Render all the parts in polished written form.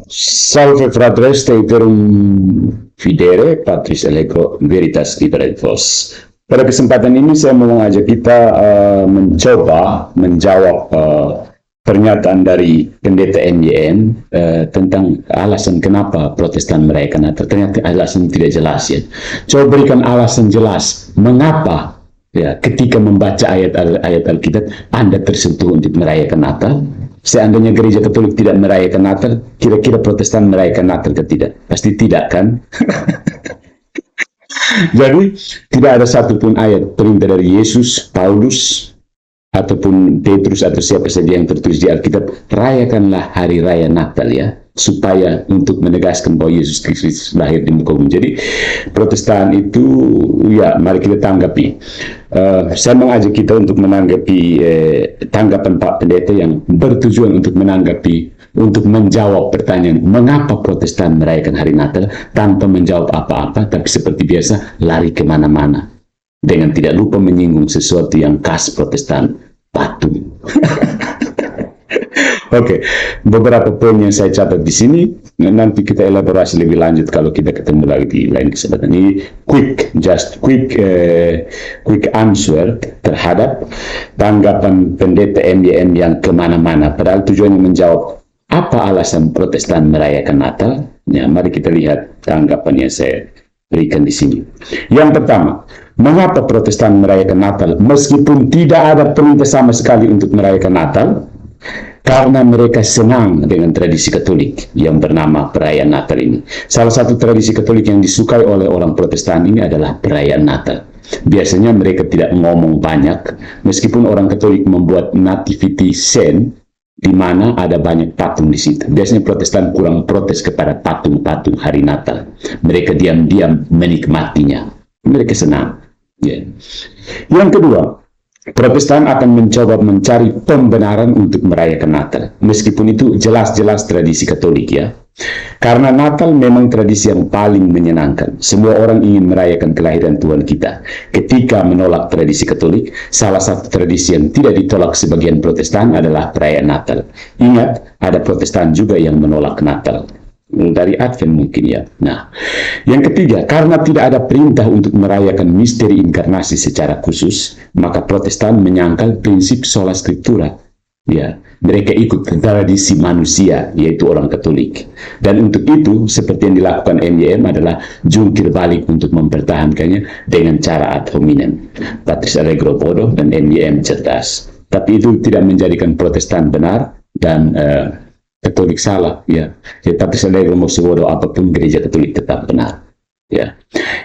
Salve fratres, teiterum videre, Patris Allegro Veritas Liberet Vos. Pada kesempatan ini saya mau mengajak kita mencoba menjawab pernyataan dari pendeta MYM tentang alasan kenapa Protestan merayakan Natal. Ternyata alasan tidak jelas ya. Coba berikan alasan jelas mengapa ya ketika membaca ayat-ayat Alkitab Anda tersentuh untuk merayakan Natal. Seandainya gereja Katolik tidak merayakan Natal, kira-kira Protestan merayakan Natal atau tidak? Pasti tidak kan? Jadi tidak ada satupun ayat perintah dari Yesus, Paulus, ataupun Petrus atau siapa saja yang tertulis di Alkitab, rayakanlah hari raya Natal ya, supaya untuk menegaskan bahwa Yesus Kristus lahir di muka bumi. Jadi Protestan itu ya mari kita tanggapi. Saya mengajak kita untuk menanggapi tanggapan Pak Pendeta yang bertujuan untuk untuk menjawab pertanyaan mengapa Protestan merayakan hari Natal tanpa menjawab apa-apa, tapi seperti biasa lari kemana-mana dengan tidak lupa menyinggung sesuatu yang khas Protestan, patung. Oke, beberapa poin yang saya catat di sini, nanti kita elaborasi lebih lanjut kalau kita ketemu lagi di lain kesempatan. Ini quick answer terhadap tanggapan pendeta MYM yang kemana-mana. Padahal tujuannya menjawab apa alasan Protestan merayakan Natal. Ya, mari kita lihat tanggapan yang saya berikan di sini. Yang pertama, mengapa Protestan merayakan Natal meskipun tidak ada perintah sama sekali untuk merayakan Natal? Karena mereka senang dengan tradisi Katolik yang bernama perayaan Natal ini. Salah satu tradisi Katolik yang disukai oleh orang Protestan ini adalah perayaan Natal. Biasanya mereka tidak ngomong banyak, meskipun orang Katolik membuat nativity scene di mana ada banyak patung di situ. Biasanya Protestan kurang protes kepada patung-patung hari Natal. Mereka diam-diam menikmatinya. Mereka senang. Yeah. Yang kedua, Protestan akan mencoba mencari pembenaran untuk merayakan Natal. Meskipun itu jelas-jelas tradisi Katolik ya. Karena Natal memang tradisi yang paling menyenangkan. Semua orang ingin merayakan kelahiran Tuhan kita. Ketika menolak tradisi Katolik, salah satu tradisi yang tidak ditolak sebagian Protestan adalah perayaan Natal. Ingat, ada Protestan juga yang menolak Natal. Dari Advent mungkin ya. Nah, yang ketiga, karena tidak ada perintah untuk merayakan misteri inkarnasi secara khusus, maka Protestan menyangkal prinsip sola scriptura. Ya, mereka ikut tradisi manusia, yaitu orang Katolik. Dan untuk itu, seperti yang dilakukan MYM adalah jungkir balik untuk mempertahankannya dengan cara ad hominem. Patris Allegro bodoh dan MYM cerdas. Tapi itu tidak menjadikan Protestan benar dan Katolik salah, ya. Tapi saya mau sebodoh apapun gereja Katolik tetap benar, ya.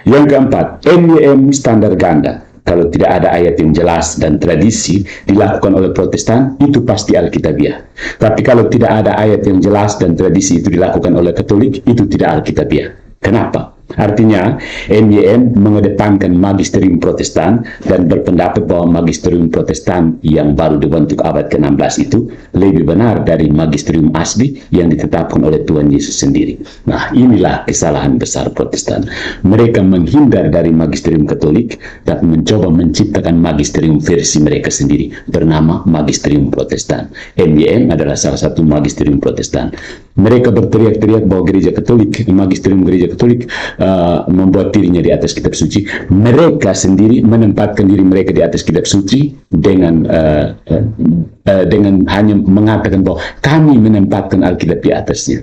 Yang keempat, MYM standar ganda. Kalau tidak ada ayat yang jelas dan tradisi dilakukan oleh Protestan, itu pasti Alkitabiah. Tapi kalau tidak ada ayat yang jelas dan tradisi itu dilakukan oleh Katolik, itu tidak Alkitabiah. Kenapa? Artinya, MYM mengedepankan magisterium Protestan dan berpendapat bahwa magisterium Protestan yang baru dibentuk abad ke-16 itu lebih benar dari magisterium asli yang ditetapkan oleh Tuhan Yesus sendiri. Nah, inilah kesalahan besar Protestan. Mereka menghindar dari magisterium Katolik dan mencoba menciptakan magisterium versi mereka sendiri bernama magisterium Protestan. MYM adalah salah satu magisterium Protestan. Mereka berteriak-teriak bahwa gereja Katolik, magisterium gereja Katolik membuat dirinya di atas kitab suci. Mereka sendiri menempatkan diri mereka di atas kitab suci dengan hanya mengatakan bahwa kami menempatkan Alkitab di atasnya.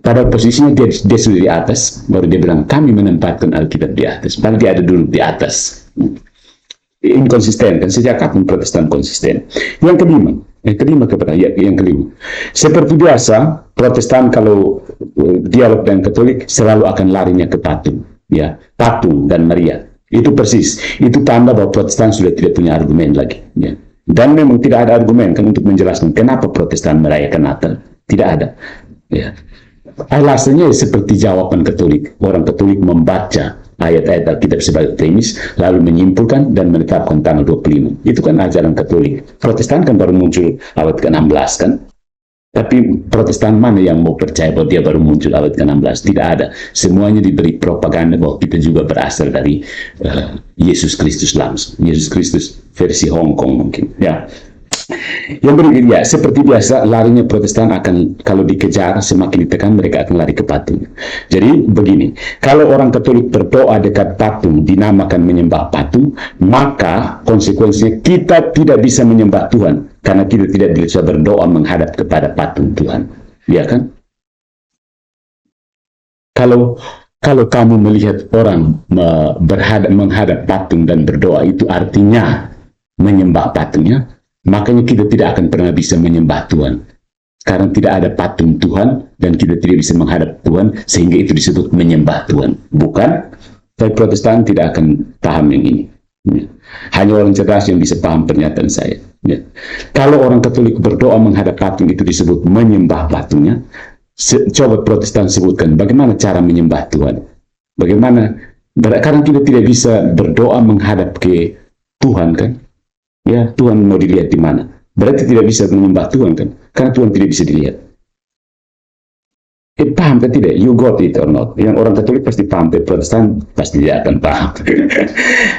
Pada posisinya dia sudah di atas, baru dia bilang kami menempatkan Alkitab di atas. Padahal dia ada dulu di atas. Inkonsisten kan, sejak kapan Protestan konsisten? Yang kelima, seperti biasa Protestan kalau dialog dengan Katolik selalu akan larinya ke patung, ya, patung dan Maria. Itu persis, itu tanda bahwa Protestan sudah tidak punya argumen lagi, ya. Dan memang tidak ada argumen kan untuk menjelaskan kenapa Protestan merayakan Natal, tidak ada, ya. Alasannya seperti jawaban Katolik. Orang Katolik membaca ayat-ayat Alkitab sebagai premis, lalu menyimpulkan dan menetapkan tanggal 25. Itu kan ajaran Katolik. Protestan kan baru muncul abad ke-16 kan? Tapi Protestan mana yang mau percaya bahwa dia baru muncul abad ke-16? Tidak ada. Semuanya diberi propaganda bahwa kita juga berasal dari Yesus Kristus langsung. Yesus Kristus versi Hong Kong mungkin. Ya. Yang berikutnya, seperti biasa, larinya Protestan akan, kalau dikejar, semakin ditekan, mereka akan lari ke patung. Jadi, begini, kalau orang Katolik berdoa dekat patung, dinamakan menyembah patung, maka konsekuensinya kita tidak bisa menyembah Tuhan, karena kita tidak bisa berdoa menghadap kepada patung Tuhan. Ya kan? Kalau kamu melihat orang menghadap patung dan berdoa, itu artinya menyembah patungnya, makanya kita tidak akan pernah bisa menyembah Tuhan. Karena tidak ada patung Tuhan, dan kita tidak bisa menghadap Tuhan, sehingga itu disebut menyembah Tuhan. Bukan? Tapi Protestan tidak akan paham yang ini. Hanya orang cerdas yang bisa paham pernyataan saya. Kalau orang Katolik berdoa menghadap patung, itu disebut menyembah patungnya. Coba Protestan sebutkan bagaimana cara menyembah Tuhan. Bagaimana? Karena kita tidak bisa berdoa menghadap ke Tuhan, kan? Ya, Tuhan mau dilihat di mana? Berarti tidak bisa menyembah Tuhan, kan? Karena Tuhan tidak bisa dilihat. Paham kan tidak? You got it or not? Yang orang Katolik pasti paham, tapi Protestan pasti tidak akan paham.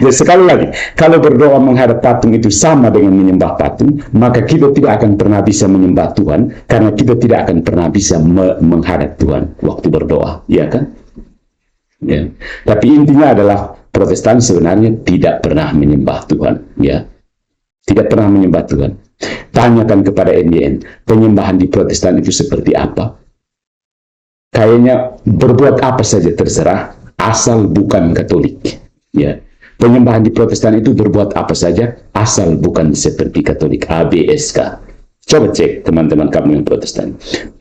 Jadi sekali lagi, kalau berdoa menghadap patung itu sama dengan menyembah patung, maka kita tidak akan pernah bisa menyembah Tuhan, karena kita tidak akan pernah bisa menghadap Tuhan waktu berdoa, ya kan? Ya. Tapi intinya adalah Protestan sebenarnya tidak pernah menyembah Tuhan, ya. Tidak pernah menyembah Tuhan. Tanyakan kepada NDN, penyembahan di Protestan itu seperti apa? Kayaknya berbuat apa saja terserah, asal bukan Katolik. Ya, penyembahan di Protestan itu berbuat apa saja, asal bukan seperti Katolik. ABSK. Coba cek teman-teman kamu yang Protestan.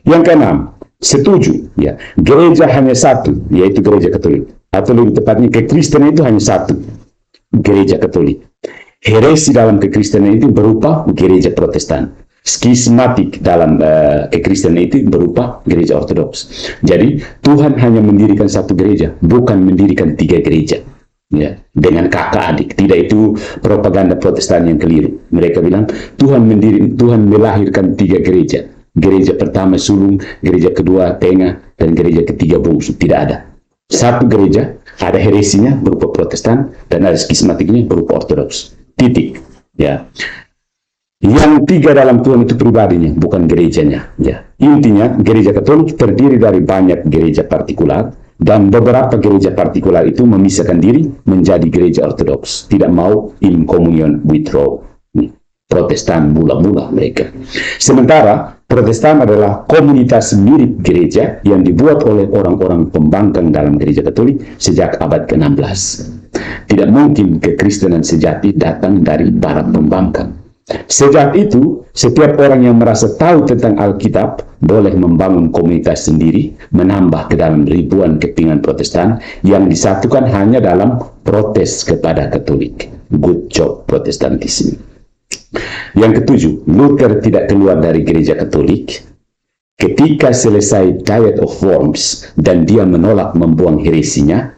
Yang keenam, setuju. Ya, gereja hanya satu, yaitu gereja Katolik. Atau lebih tepatnya, kekristenan itu hanya satu, gereja Katolik. Heresi dalam kekristenan itu berupa gereja Protestan. Skismatik dalam kekristenan itu berupa gereja Ortodoks. Jadi Tuhan hanya mendirikan satu gereja, bukan mendirikan 3 gereja. Ya, dengan kakak adik. Tidak, itu propaganda Protestan yang keliru. Mereka bilang Tuhan melahirkan 3 gereja. Gereja pertama sulung, gereja kedua tengah, dan gereja ketiga bungsu. Tidak ada. Satu gereja, ada heresinya berupa Protestan, dan ada skismatiknya berupa Ortodoks. Titik. Ya. Yang 3 dalam Tuhan itu pribadinya, bukan gerejanya. Ya. Intinya, gereja Katolik terdiri dari banyak gereja partikular, dan beberapa gereja partikular itu memisahkan diri menjadi gereja Ortodoks. Tidak mau in communion with Rome. Protestan mula-mula mereka. Sementara Protestan adalah komunitas mirip gereja yang dibuat oleh orang-orang pembangkang dalam gereja Katolik sejak abad ke-16. Tidak mungkin kekristenan sejati datang dari para pembangkang. Sejak itu, setiap orang yang merasa tahu tentang Alkitab boleh membangun komunitas sendiri, menambah ke dalam ribuan kepingan Protestan yang disatukan hanya dalam protes kepada Katolik. Good job, Protestantisme. Yang ketujuh, Luther tidak keluar dari gereja Katolik. Ketika selesai Diet of Worms dan dia menolak membuang heresinya,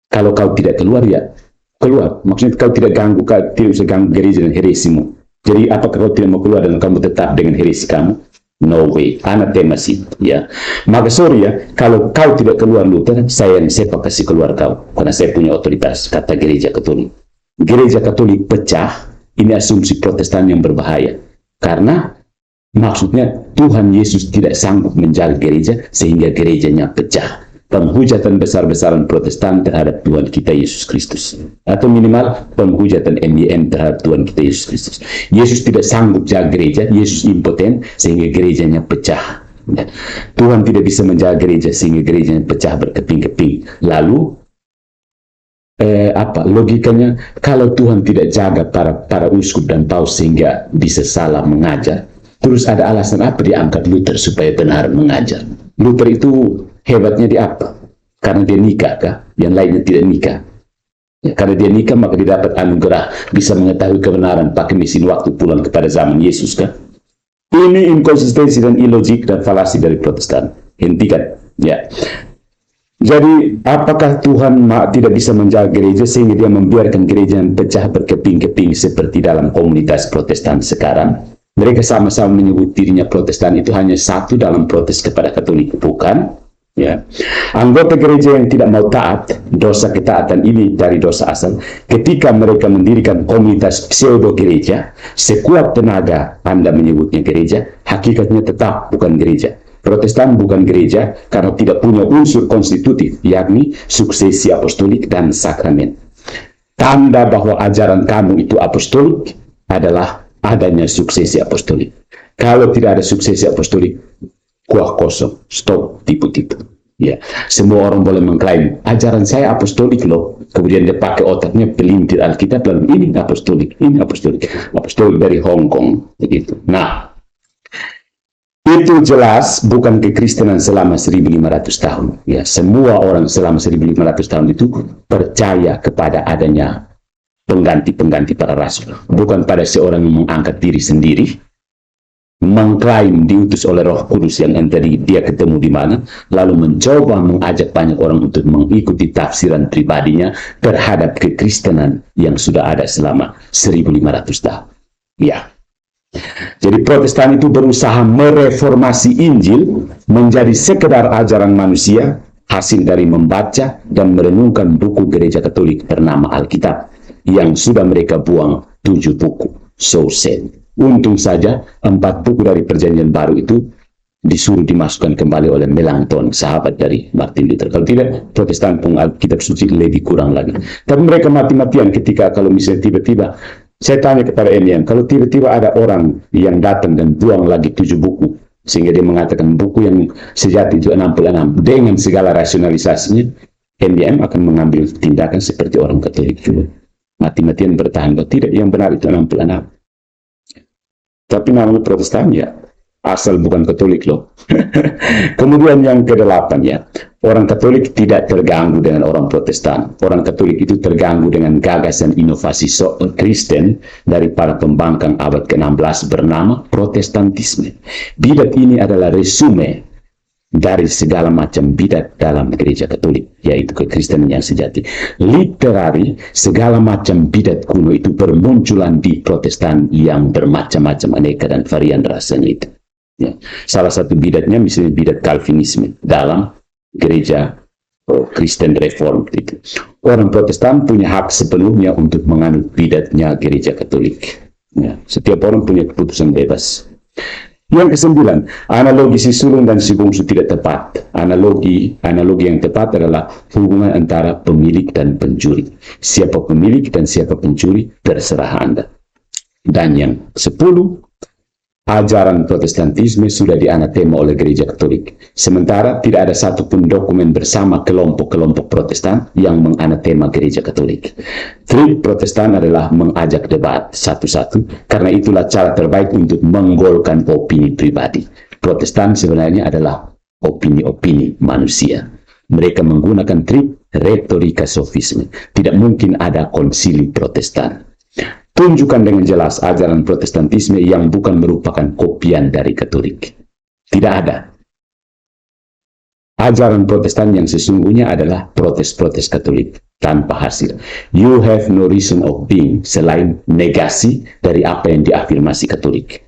kalau kau tidak keluar, ya keluar. Maksudnya kau tidak usah ganggu gereja dan heresimu. Jadi apakah kau tidak mau keluar dan kamu tetap dengan heresi kamu? No way, anathema sih, ya. Maka sorry ya, kalau kau tidak keluar Luther, saya yang sepak kasih keluar kau, karena saya punya otoritas, kata gereja Katolik. Gereja Katolik pecah, ini asumsi Protestan yang berbahaya. Karena maksudnya Tuhan Yesus tidak sanggup menjaga gereja, sehingga gerejanya pecah. Penghujatan besar-besaran Protestan terhadap Tuhan kita Yesus Kristus, atau minimal penghujatan MYM terhadap Tuhan kita Yesus Kristus. Yesus tidak sanggup jaga gereja, Yesus impoten sehingga gerejanya pecah. Tuhan tidak bisa menjaga gereja sehingga gerejanya pecah berkeping-keping. Lalu apa logikanya? Kalau Tuhan tidak jaga para uskup dan paus sehingga bisa salah mengajar, terus ada alasan apa diangkat Luther supaya benar mengajar? Luther itu hebatnya di apa? Karena dia nikah kah? Yang lainnya tidak nikah. Ya, karena dia nikah maka dia dapat anugerah bisa mengetahui kebenaran pakai mesin waktu pulang kepada zaman Yesus kah? Ini inkonsistensi dan ilogik dan falasi dari Protestan. Hentikan. Ya. Jadi apakah Tuhan tidak bisa menjaga gereja sehingga dia membiarkan gereja yang pecah berkeping-keping seperti dalam komunitas Protestan sekarang? Mereka sama-sama menyebut dirinya Protestan, itu hanya satu dalam protes kepada Katolik, bukan? Ya. Anggota gereja yang tidak mau taat, dosa ketaatan ini dari dosa asal, ketika mereka mendirikan komunitas pseudo gereja, sekuat tenaga Anda menyebutnya gereja, hakikatnya tetap bukan gereja. Protestan bukan gereja karena tidak punya unsur konstitutif, yakni suksesi apostolik dan sakramen. Tanda bahwa ajaran kamu itu apostolik adalah adanya suksesi apostolik. Kalau tidak ada suksesi apostolik, kuah kosong, stop, tipu-tipu. Ya, semua orang boleh mengklaim ajaran saya apostolik loh. Kemudian dia pakai otaknya pelintir Alkitab lalu ini apostolik dari Hong Kong begitu. Nah, itu jelas bukan kekristenan selama 1500 tahun. Ya, semua orang selama 1500 tahun itu percaya kepada adanya pengganti-pengganti para rasul, bukan pada seorang yang mengangkat diri sendiri, mengklaim diutus oleh Roh Kudus yang tadi dia ketemu di mana, lalu mencoba mengajak banyak orang untuk mengikuti tafsiran pribadinya terhadap kekristenan yang sudah ada selama 1500 tahun. Ya. Jadi Protestan itu berusaha mereformasi Injil menjadi sekedar ajaran manusia, hasil dari membaca dan merenungkan buku gereja Katolik bernama Alkitab yang sudah mereka buang 7 buku. So sad. Untung saja 4 buku dari Perjanjian Baru itu disuruh dimasukkan kembali oleh Melanchthon, sahabat dari Martin Luther. Kalau tidak, Protestan pun Alkitab suci lebih kurang lagi. Tapi mereka mati-matian ketika kalau misalnya tiba-tiba, saya tanya kepada MIM, kalau tiba-tiba ada orang yang datang dan buang lagi 7 buku, sehingga dia mengatakan buku yang sejati itu 66, dengan segala rasionalisasinya, MIM akan mengambil tindakan seperti orang Katolik juga. Mati-matian bertahan, kalau tidak, yang benar itu 66. Tapi namanya Protestan ya, asal bukan Katolik loh. Kemudian yang ke-8 ya, orang Katolik tidak terganggu dengan orang Protestan. Orang Katolik itu terganggu dengan gagasan inovasi Kristen dari para pembangkang abad ke-16 bernama Protestantisme. Bidat ini adalah resume dari segala macam bidat dalam gereja Katolik, yaitu kekristenan yang sejati. Literari, segala macam bidat kuno itu bermunculan di Protestan yang bermacam-macam, aneka dan varian rasanya itu. Ya. Salah satu bidatnya misalnya bidat Calvinisme dalam gereja Kristen Reform itu. Orang Protestan punya hak sepenuhnya untuk menganut bidatnya gereja Katolik. Ya. Setiap orang punya keputusan bebas. Yang ke-9, analogi si sulung dan si bungsu tidak tepat. Analogi yang tepat adalah hubungan antara pemilik dan pencuri. Siapa pemilik dan siapa pencuri, terserah Anda. Dan yang 10, ajaran Protestantisme sudah dianatema oleh gereja Katolik. Sementara tidak ada satupun dokumen bersama kelompok-kelompok Protestan yang menganatema gereja Katolik. Trik Protestan adalah mengajak debat satu-satu, karena itulah cara terbaik untuk menggolkan opini pribadi. Protestan sebenarnya adalah opini-opini manusia. Mereka menggunakan trik retorika sofisme. Tidak mungkin ada konsili Protestan. Tunjukkan dengan jelas ajaran Protestantisme yang bukan merupakan kopian dari Katolik. Tidak ada. Ajaran Protestan yang sesungguhnya adalah protes-protes Katolik tanpa hasil. You have no reason of being selain negasi dari apa yang diafirmasi Katolik.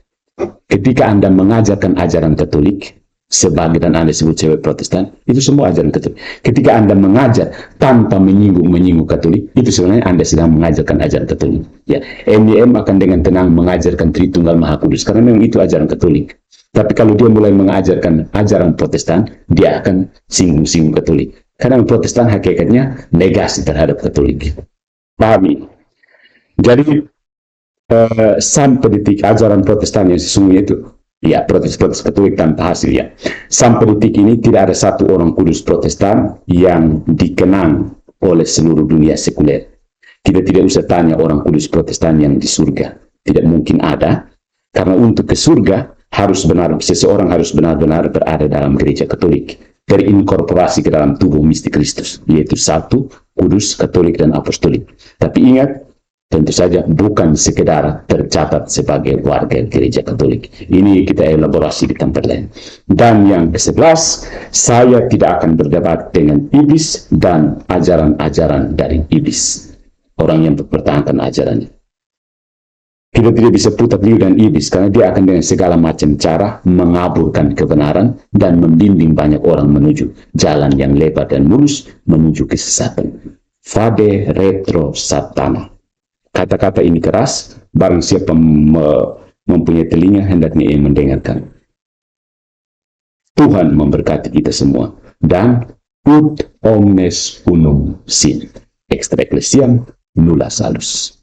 Ketika Anda mengajarkan ajaran Katolik, sebagai dan Anda sebut cewek Protestan, itu semua ajaran Katolik. Ketika Anda mengajar tanpa menyinggung Katolik, itu sebenarnya Anda sedang mengajarkan ajaran Katolik. Ya, MIM akan dengan tenang mengajarkan Tritunggal Maha Kudus, karena memang itu ajaran Katolik. Tapi kalau dia mulai mengajarkan ajaran Protestan, dia akan singgung-singgung Katolik. Karena Protestan hakikatnya negasi terhadap Katolik. Pahami? Jadi, sampai detik ajaran Protestan yang sesungguhnya itu, ya, protes-protes Katolik tanpa hasil ya. Sampai detik ini tidak ada satu orang kudus Protestan yang dikenang oleh seluruh dunia sekuler. Kita tidak usah tanya orang kudus Protestan yang di surga. Tidak mungkin ada, karena untuk ke surga seseorang harus benar-benar berada dalam gereja Katolik, terinkorporasi ke dalam tubuh mistik Kristus, yaitu satu, kudus, Katolik dan apostolik. Tapi ingat, tentu saja bukan sekedar tercatat sebagai warga gereja Katolik. Ini kita elaborasi di tempat lain. Dan yang ke-11, saya tidak akan berdebat dengan iblis dan ajaran-ajaran dari iblis. Orang yang mempertahankan ajarannya. Kita tidak bisa putar liur dan iblis, karena dia akan dengan segala macam cara mengaburkan kebenaran dan membimbing banyak orang menuju jalan yang lebar dan mulus, menuju kesesatan. Fade retro satana. Kata-kata ini keras, barang siapa mempunyai telinga hendaknya ia mendengarkan. Tuhan memberkati kita semua. Dan ut omnes unum sint. Extra ecclesiam nulla salus.